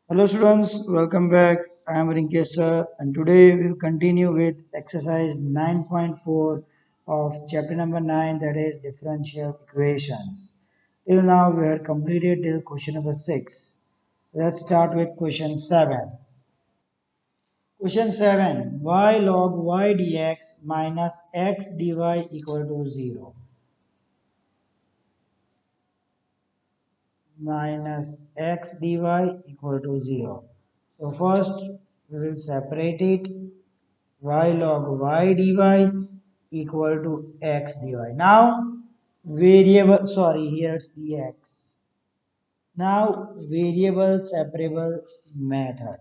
Hello students, welcome back. I am Rinkesh sir and today we'll continue with exercise 9.4 of chapter number 9, that is differential equations. Till now we have completed till question number 6. Let's start with question 7. Question 7, y log y dx minus x dy equal to 0. Minus x dy equal to 0. So first we will separate it. Y log y dy equal to x dy. Now variable, sorry, here it's dx. Now variable separable method.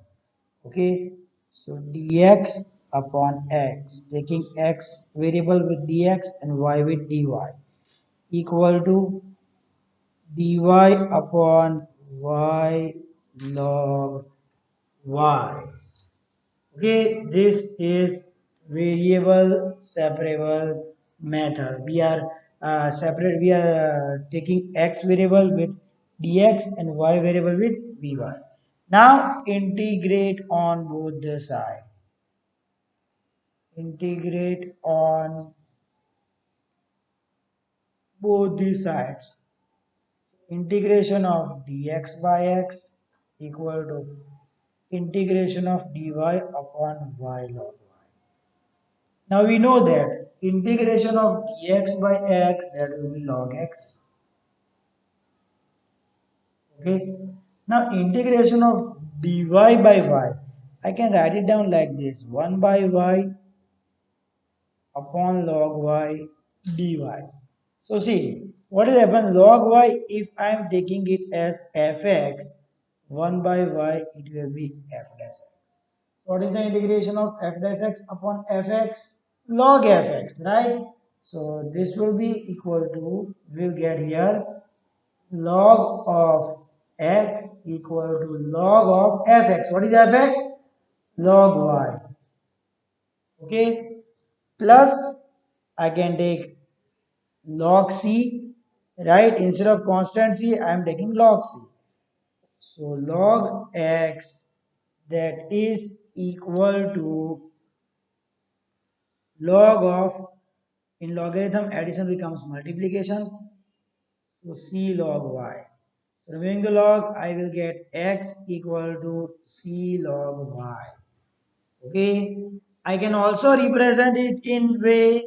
Okay, so dx upon x, taking x variable with dx and y with dy, equal to dy upon y log y. Okay, this is variable separable method. We are separate. We are taking x variable with dx and y variable with vy. Now integrate on both the side. Integrate on both the sides. Integration of dx by x equal to integration of dy upon y log y. Now we know that integration of dx by x, that will be log x. Okay. Now integration of dy by y, I can write it down like this: 1 by y upon log y dy. So see, what will happen? Log y, if I am taking it as fx, 1 by y, it will be f dash x. What is the integration of f dash x upon fx? Log fx, right? So this will be equal to, we'll get here, log of x equal to log of fx. What is fx? Log y. Okay. Plus, I can take log c, right? Instead of constant c, I am taking log c. So log x, that is equal to log of, in logarithm addition becomes multiplication, so c log y. So removing the log, I will get x equal to c log y. Okay, I can also represent it in way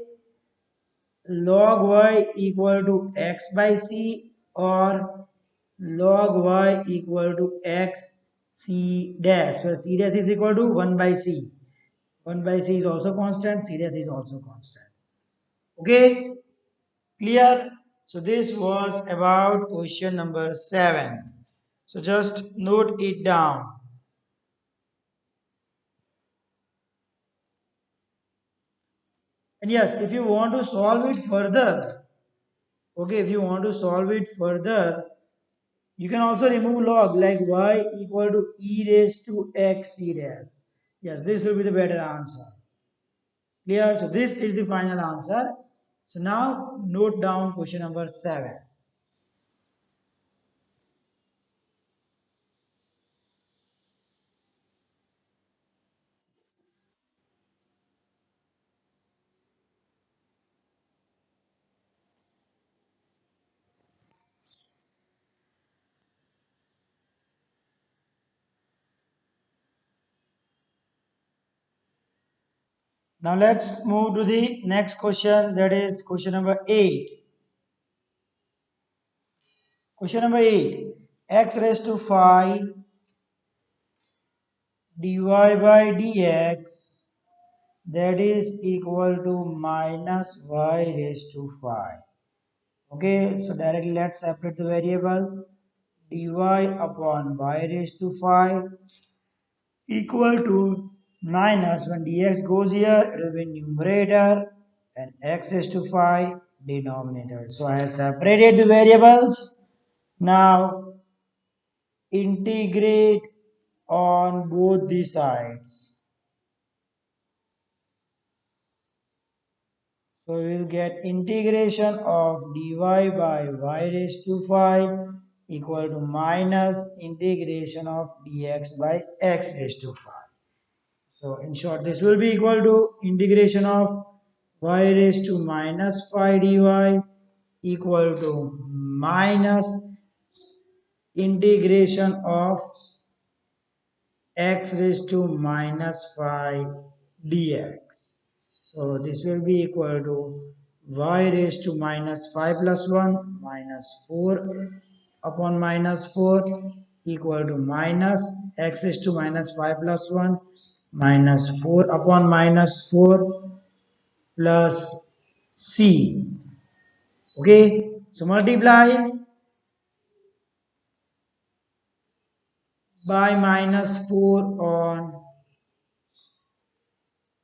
log y equal to x by c, or log y equal to x c dash, where c dash is equal to 1 by c. 1 by c is also constant, c dash is also constant. Okay, clear? So this was about question number 7. So just note it down. And yes, if you want to solve it further, okay, if you want to solve it further, you can also remove log, like y equal to e raised to x c dash. Yes, this will be the better answer. Clear? So this is the final answer. So now note down question number 7. Now let's move to the next question, that is question number 8. Question number 8. X raised to 5 dy by dx, that is equal to minus y raised to 5. Okay, so directly let's separate the variable. Dy upon y raised to 5 equal to minus, when dx goes here, it will be numerator, and x raised to 5 denominator. So I have separated the variables. Now integrate on both the sides. So we will get integration of dy by y raised to 5 equal to minus integration of dx by x raised to 5. So in short, this will be equal to integration of y raised to minus 5 dy equal to minus integration of x raised to minus 5 dx. So this will be equal to y raised to minus 5 plus 1 minus 4 upon minus 4 equal to minus x raised to minus 5 plus 1 minus 4 upon minus 4 plus c. Okay, so multiply by minus 4 on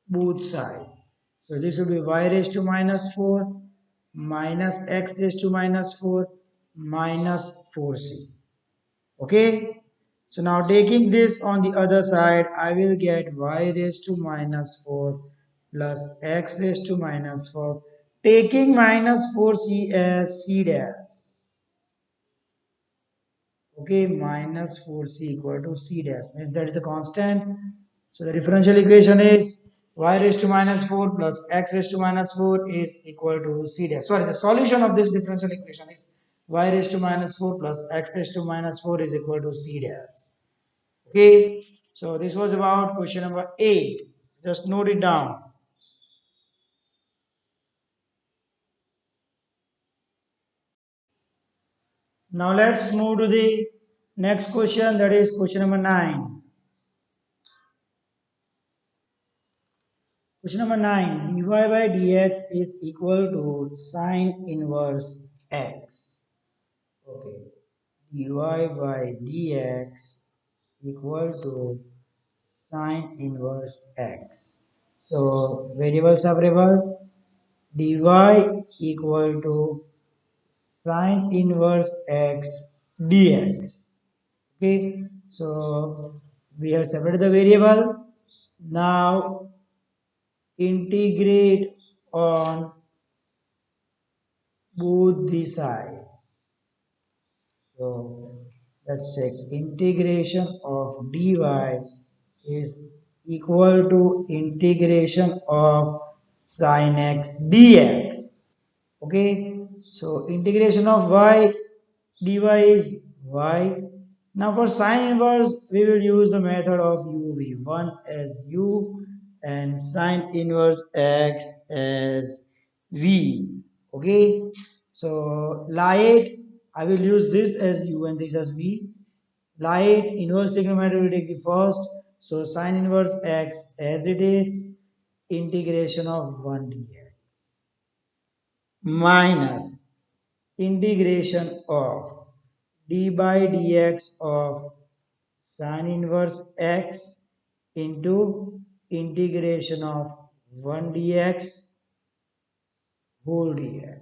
both sides. So this will be y raised to minus 4 minus x raised to minus 4 minus 4c. Okay. So now taking this on the other side, I will get y raised to minus 4 plus x raised to minus 4. Taking minus 4c as c dash. Okay, minus 4c equal to c dash means that is the constant. So the differential equation is y raised to minus 4 plus x raised to minus 4 is equal to c dash. Sorry, the solution of this differential equation is y raised to minus 4 plus x raised to minus 4 is equal to c dash. Okay, so this was about question number 8. Just note it down. Now let's move to the next question, that is question number 9. Question number 9, dy by dx is equal to sine inverse x. Okay, dy by dx equal to sine inverse x. So variables are available. Dy equal to sine inverse x dx. Okay, so we have separated the variable. Now integrate on both the sides. So let's check. Integration of dy is equal to integration of sin x dx. Okay, so integration of y dy is y. Now for sine inverse, we will use the method of uv. 1 as u and sine inverse x as v. Okay, so Lie, I will use this as u and this as v. Lie inverse trigonometry will take the first. So sine inverse x as it is, integration of 1 dx minus integration of d by dx of sine inverse x into integration of 1 dx whole dx.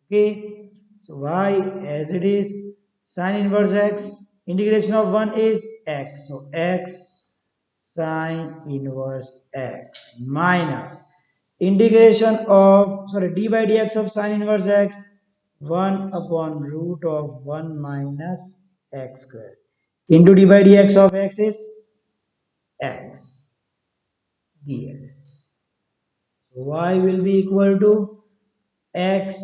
Okay, so y as it is, sine inverse x, integration of 1 is x, so x sine inverse x minus integration of, sorry, d by dx of sine inverse x 1 upon root of 1 minus x square into d by dx of x is x dx. So y will be equal to x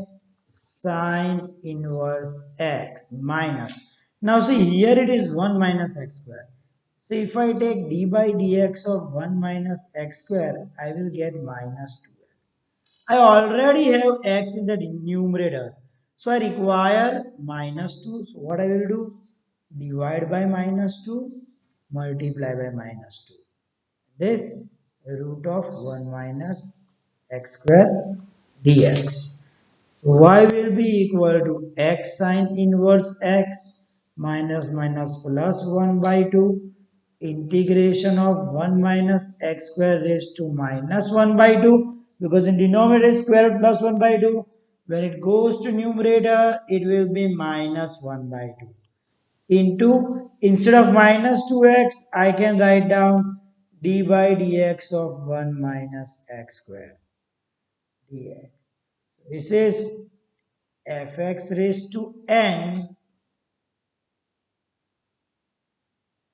sine inverse x minus, now see here it is 1 minus x square. So if I take d by dx of 1 minus x square, I will get minus 2x. I already have x in the numerator, so I require minus 2. So what I will do? Divide by minus 2, multiply by minus 2. This root of 1 minus x square dx. So y will be equal to x sine inverse x minus minus plus 1 by 2 integration of 1 minus x square raised to minus 1 by 2, because in denominator is square root plus 1 by 2. When it goes to numerator, it will be minus 1 by 2 into, instead of minus 2x, I can write down d by dx of 1 minus x square dx. This is fx raised to n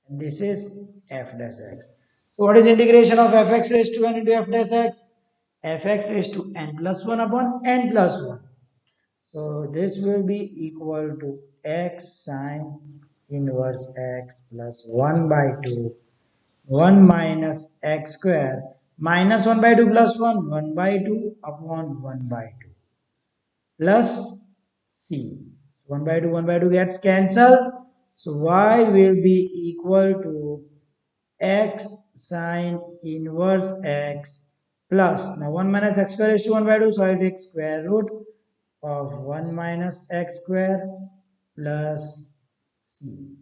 and this is f dash x. So what is integration of fx raised to n into f dash x? Fx raised to n plus 1 upon n plus 1. So this will be equal to x sine inverse x plus 1 by 2, 1 minus x square minus 1 by 2 plus 1, 1 by 2 upon 1 by 2 plus c. 1 by 2, 1 by 2 gets cancelled. So y will be equal to x sine inverse x plus, now 1 minus x square is to 1 by 2, so I take square root of 1 minus x square plus c.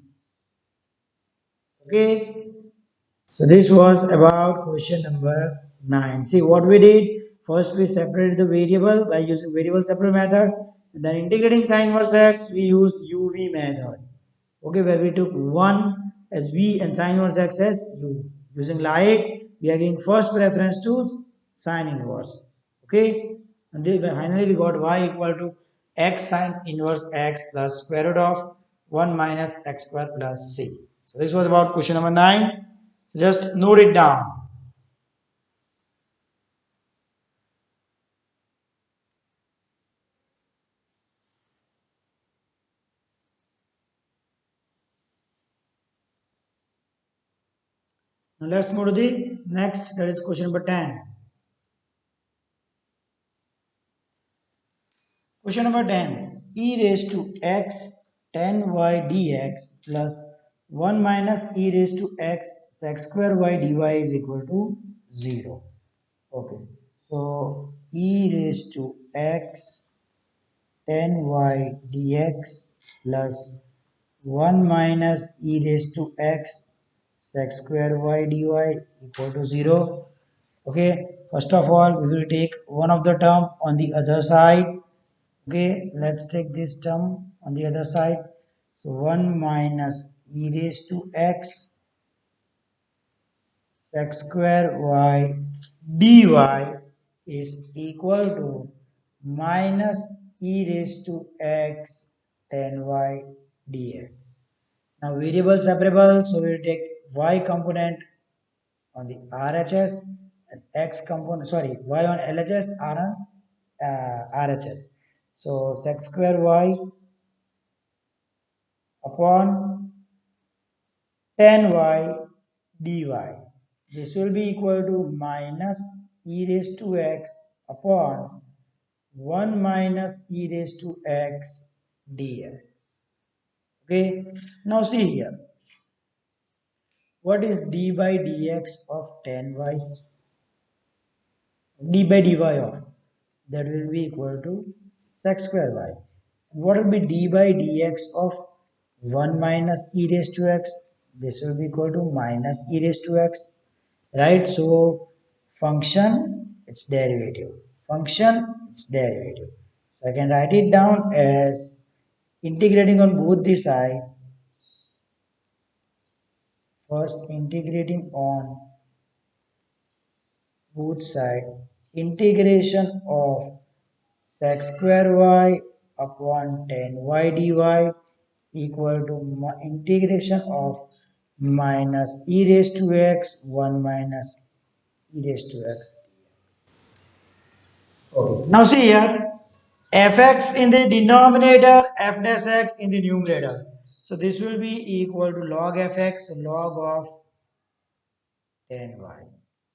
Okay, so this was about question number 9. See what we did. First we separated the variable by using variable separate method. And then integrating sine inverse x, we used UV method. Okay, where we took 1 as v and sine inverse x as u. Using like, we are giving first preference to sine inverse. Okay, and then finally we got y equal to x sine inverse x plus square root of 1 minus x square plus c. So this was about question number 9. Just note it down. Now let's move to the next, that is question number 10. Question number 10. E raised to x tan y dx plus 1 minus e raised to x sec square y dy is equal to 0. Okay. So e raised to x tan y dx plus 1 minus e raised to x sec square y dy equal to 0. Okay, first of all we will take one of the term on the other side. Okay, let's take this term on the other side. So 1 minus e raised to x sec square y dy is equal to minus e raised to x tan y dx. Now variable separable, so we will take y component on the RHS and x component, sorry, y on LHS, R on RHS. So sec square y upon tan y dy. This will be equal to minus e raised to x upon 1 minus e raised to x dx. Okay, now see here. What is d by dx of tan y? D by dy of that will be equal to sec square y. What will be d by dx of 1 minus e raised to x? This will be equal to minus e raised to x, right? So function its derivative, function its derivative. So I can write it down as integrating on both the side. First integrating on both side, integration of sec square y upon tan y dy equal to integration of minus e raised to x 1 minus e raised to x. Okay. Now see here, fx in the denominator, f dash x in the numerator. So this will be equal to log fx, log of tan y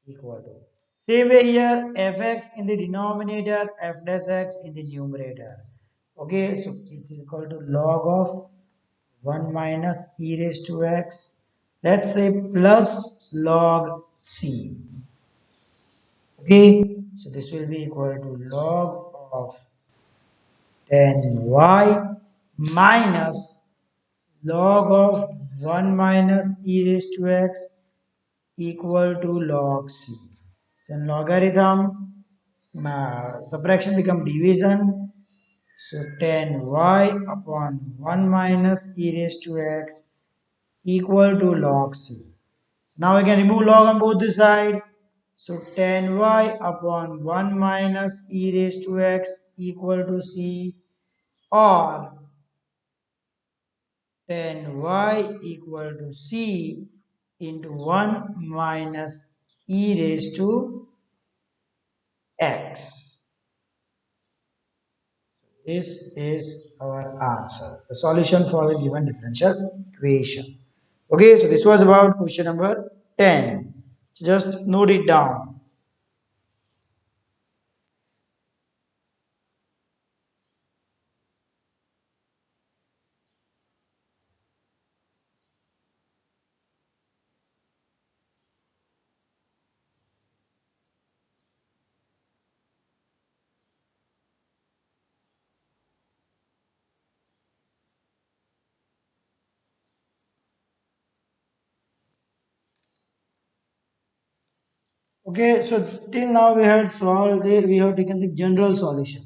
equal to. Same way here, fx in the denominator, f dash x in the numerator. Okay, so it's equal to log of 1 minus e raised to x. Let's say plus log c. Okay, so this will be equal to log of tan y minus log of 1 minus e raised to x equal to log c. So in logarithm, subtraction become division. So tan y upon 1 minus e raised to x equal to log c. Now we can remove log on both the side. So tan y upon 1 minus e raised to x equal to c, or tan y equal to c into 1 minus e raised to x. This is our answer, the solution for the given differential equation. Okay, so this was about question number 10. Just note it down. Okay, so till now we had solved it, we have taken the general solution.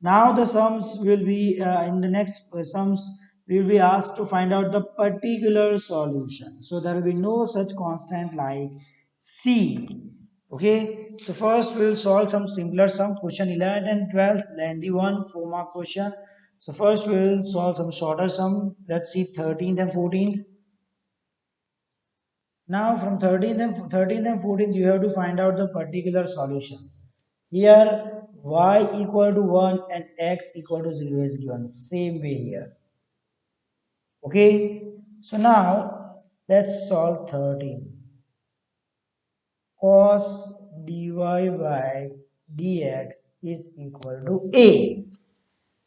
Now the sums will be in the next sums we will be asked to find out the particular solution. So there will be no such constant like C. Okay, so first we will solve some simpler sum, question 11 and 12, lengthy one, 4-mark question. So first we will solve some shorter sum. Let's see 13th and 14th. Now from 13th and 14th you have to find out the particular solution. Here y equal to 1 and x equal to 0 is given. Same way here. Okay. So now let's solve 13. Cos dy by dx is equal to a.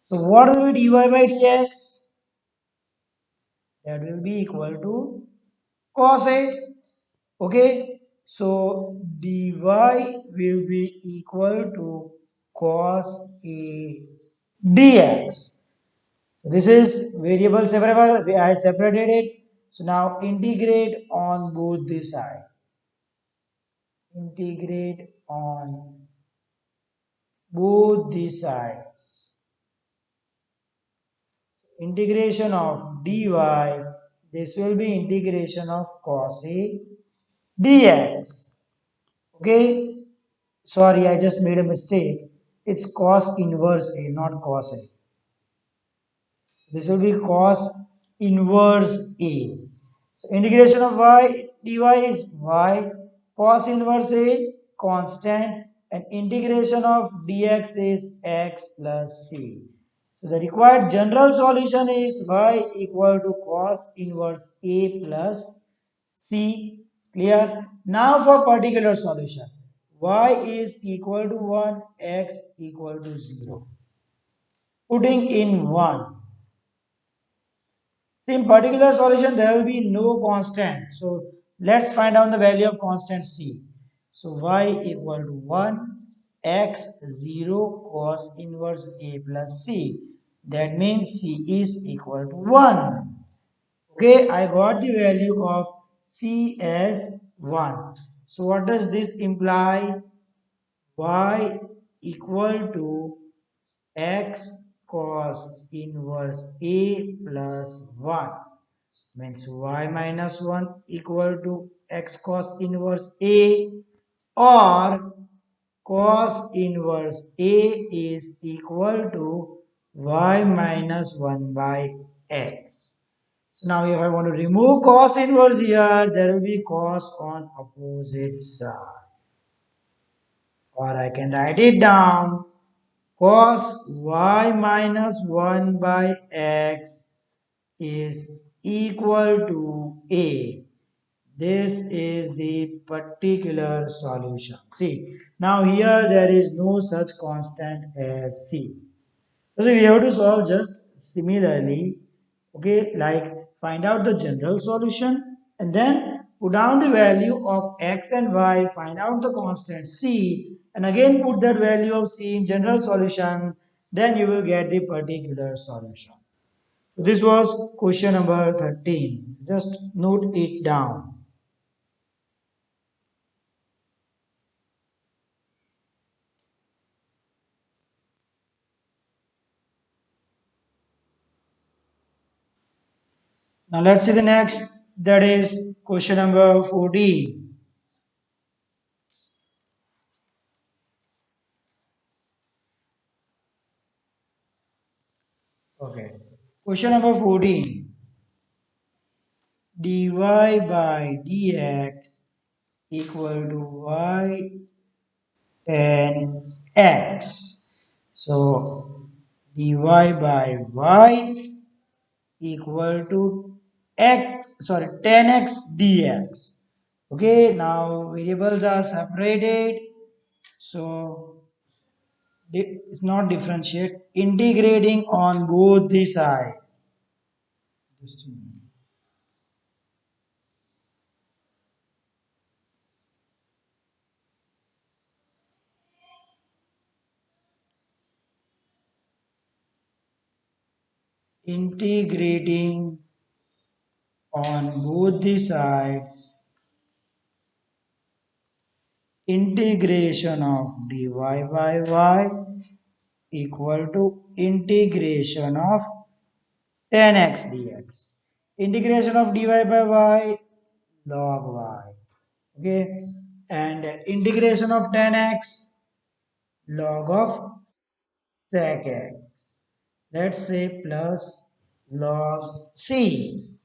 So what will be dy by dx? That will be equal to cos a. Okay, so dy will be equal to cos a dx. So this is variable separable. I separated it. So now integrate on both the sides. Integrate on both the sides. Integration of dy. This will be integration of cos a dx. Okay. Sorry, I just made a mistake. It's cos inverse A, not cos A. This will be cos inverse A. So integration of y dy is y cos inverse A constant, and integration of dx is x plus c. So the required general solution is y equal to cos inverse A plus c. Clear? Now for particular solution, y is equal to 1, x equal to 0. Putting in 1. See, in particular solution, there will be no constant. So let's find out the value of constant c. So y equal to 1, x 0 cos inverse a plus c. That means c is equal to 1. Okay, I got the value of c as 1. So what does this imply? Y equal to x cos inverse a plus 1 means y minus 1 equal to x cos inverse a, or cos inverse a is equal to y minus 1 by x. So now if I want to remove cos inverse here, there will be cos on opposite side. Or I can write it down, cos y minus 1 by x is equal to a. This is the particular solution. See, now here there is no such constant as c. So we have to solve just similarly, okay, like find out the general solution and then put down the value of x and y, find out the constant c, and again put that value of c in general solution, then you will get the particular solution. So this was question number 13. Just note it down. Now let's see the next, that is question number 14. Okay. Question number 14. dy by dx equal to y tan x. So dy by y equal to x, sorry, tan x dx. Okay, now variables are separated, so it's not differentiate, integrating on both the side. Just a minute. Integrating on both the sides, integration of dy by y equal to integration of tan x dx. Integration of dy by y log y. Okay, and integration of tan x log of sec x. Let's say plus log c.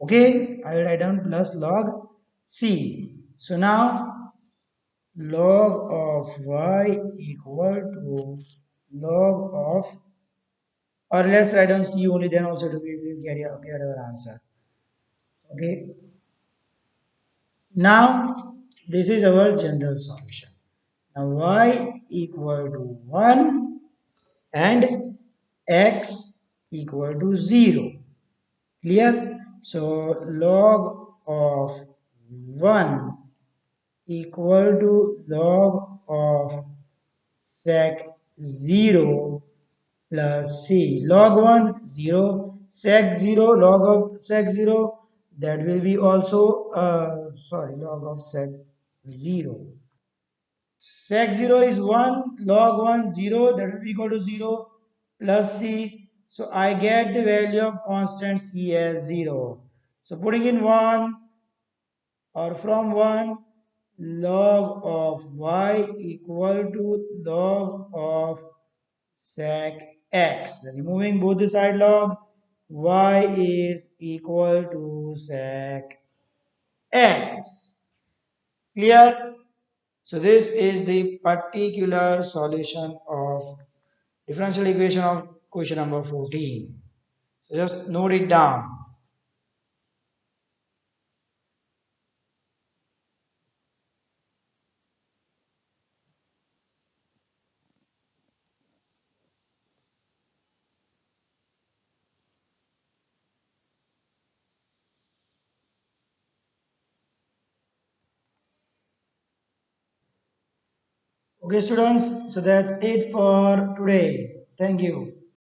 Okay, I will write down plus log c. So now log of y equal to log of, or let's write down c only, then also we will get our answer. Okay, now this is our general solution. Now y equal to 1 and x equal to 0. Clear? So log of 1 equal to log of sec 0 plus c. Log 1 0, sec 0, log of sec 0, that will be also sorry, log of sec 0. Sec 0 is 1, log 1 0, that will be equal to 0 plus c. So I get the value of constant c as 0. So putting in 1 or from 1, log of y equal to log of sec x. Removing both the side log, y is equal to sec x. Clear? So this is the particular solution of differential equation of question number 14. So just note it down. Okay, students, so that's it for today. Thank you.